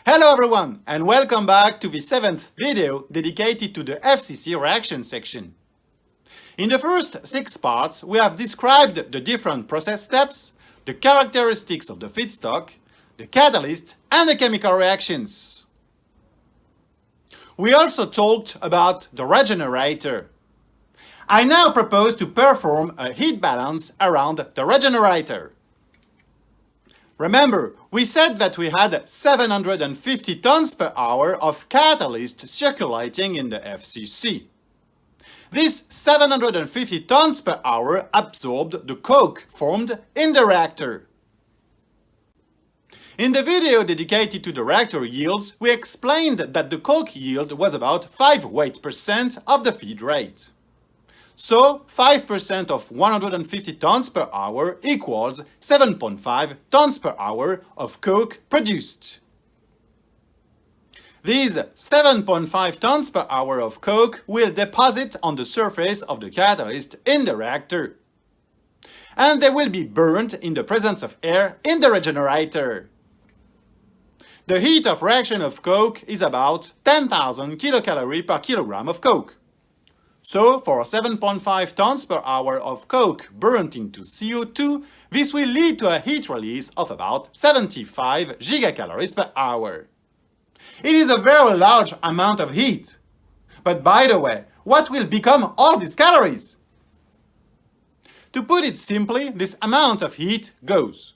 Hello everyone, and welcome back to the 7th video dedicated to the FCC reaction section. In the first 6 parts, we have described the different process steps, the characteristics of the feedstock, the catalyst, and the chemical reactions. We also talked about the regenerator. I now propose to perform a heat balance around the regenerator. Remember, we said that we had 750 tons per hour of catalyst circulating in the FCC. This 750 tons per hour absorbed the coke formed in the reactor. In the video dedicated to the reactor yields, we explained that the coke yield was about 5 weight% of the feed rate. So 5% of 150 tons per hour equals 7.5 tons per hour of coke produced. These 7.5 tons per hour of coke will deposit on the surface of the catalyst in the reactor. And they will be burnt in the presence of air in the regenerator. The heat of reaction of coke is about 10,000 kilocalories per kilogram of coke. So, for 7.5 tons per hour of coke burnt into CO2, this will lead to a heat release of about 75 gigacalories per hour. It is a very large amount of heat. But by the way, what will become all these calories? To put it simply, this amount of heat goes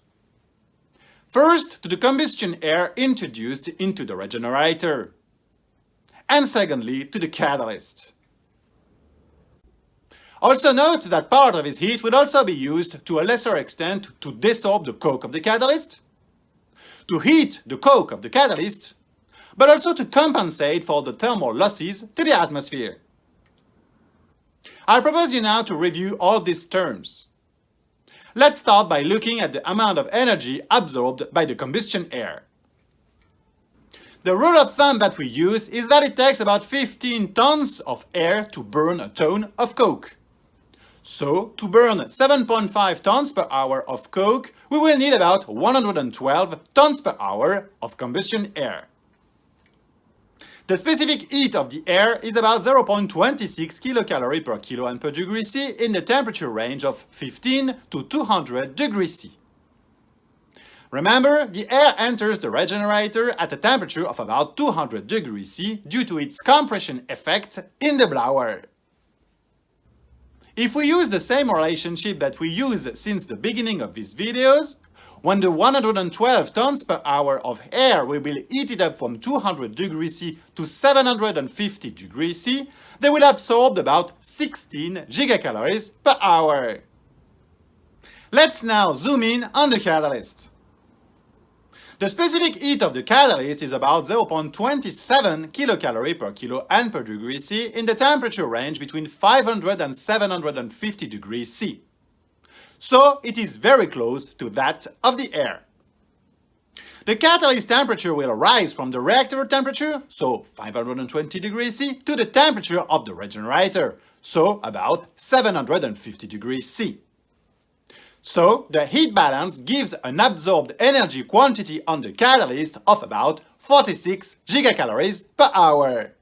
first to the combustion air introduced into the regenerator, and secondly to the catalyst. Also note that part of this heat will also be used to a lesser extent to desorb the coke of the catalyst, to heat the coke of the catalyst, but also to compensate for the thermal losses to the atmosphere. I propose you now to review all these terms. Let's start by looking at the amount of energy absorbed by the combustion air. The rule of thumb that we use is that it takes about 15 tons of air to burn a ton of coke. So, to burn 7.5 tons per hour of coke, we will need about 112 tons per hour of combustion air. The specific heat of the air is about 0.26 kilocalories per kilo and per degree C in the temperature range of 15 to 200 degrees C. Remember, the air enters the regenerator at a temperature of about 200 degrees C due to its compression effect in the blower. If we use the same relationship that we use since the beginning of these videos, when the 112 tons per hour of air will be heated up from 200 degrees C to 750 degrees C, they will absorb about 16 gigacalories per hour. Let's now zoom in on the catalyst. The specific heat of the catalyst is about 0.27 kilocalories per kilo and per degree C in the temperature range between 500 and 750 degrees C. So it is very close to that of the air. The catalyst temperature will rise from the reactor temperature, so 520 degrees C, to the temperature of the regenerator, so about 750 degrees C. So, the heat balance gives an absorbed energy quantity on the catalyst of about 46 gigacalories per hour.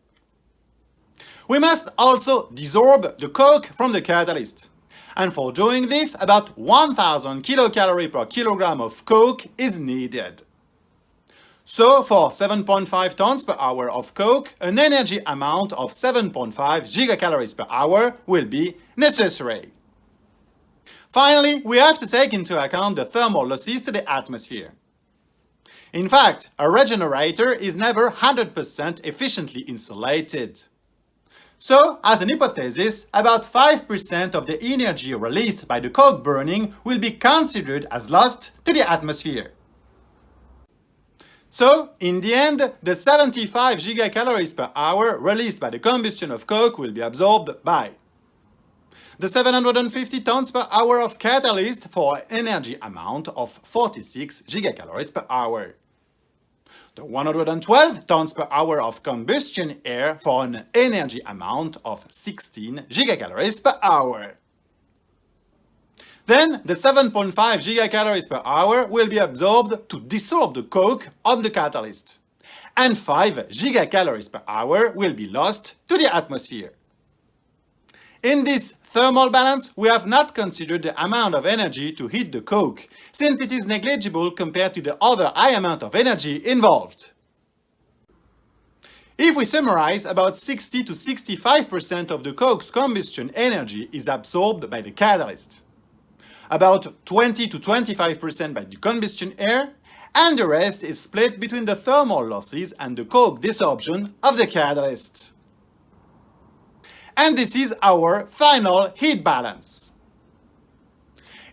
We must also desorb the coke from the catalyst. And for doing this, about 1000 kilocalories per kilogram of coke is needed. So, for 7.5 tons per hour of coke, an energy amount of 7.5 gigacalories per hour will be necessary. Finally, we have to take into account the thermal losses to the atmosphere. In fact, a regenerator is never 100% efficiently insulated. So, as an hypothesis, about 5% of the energy released by the coke burning will be considered as lost to the atmosphere. So, in the end, the 75 gigacalories per hour released by the combustion of coke will be absorbed by the 750 tons per hour of catalyst for an energy amount of 46 gigacalories per hour. The 112 tons per hour of combustion air for an energy amount of 16 gigacalories per hour. Then the 7.5 gigacalories per hour will be absorbed to desorb the coke on the catalyst. and 5 gigacalories per hour will be lost to the atmosphere. In this thermal balance, we have not considered the amount of energy to heat the coke, since it is negligible compared to the other high amount of energy involved. If we summarize, about 60 to 65% of the coke's combustion energy is absorbed by the catalyst, about 20 to 25% by the combustion air, and the rest is split between the thermal losses and the coke desorption of the catalyst. And this is our final heat balance.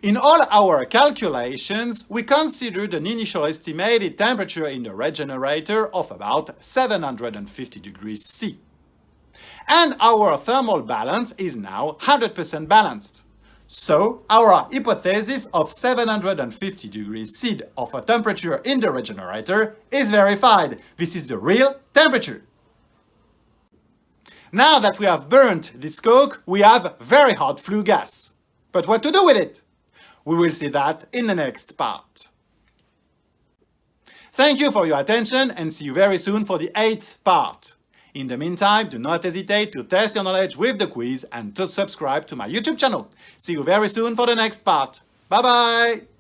In all our calculations, we considered an initial estimated temperature in the regenerator of about 750 degrees C. And our thermal balance is now 100% balanced. So, our hypothesis of 750 degrees C of a temperature in the regenerator is verified. This is the real temperature. Now that we have burnt this coke, we have very hot flue gas. But what to do with it? We will see that in the next part. Thank you for your attention and see you very soon for the 8th part. In the meantime, do not hesitate to test your knowledge with the quiz and to subscribe to my YouTube channel. See you very soon for the next part. Bye bye!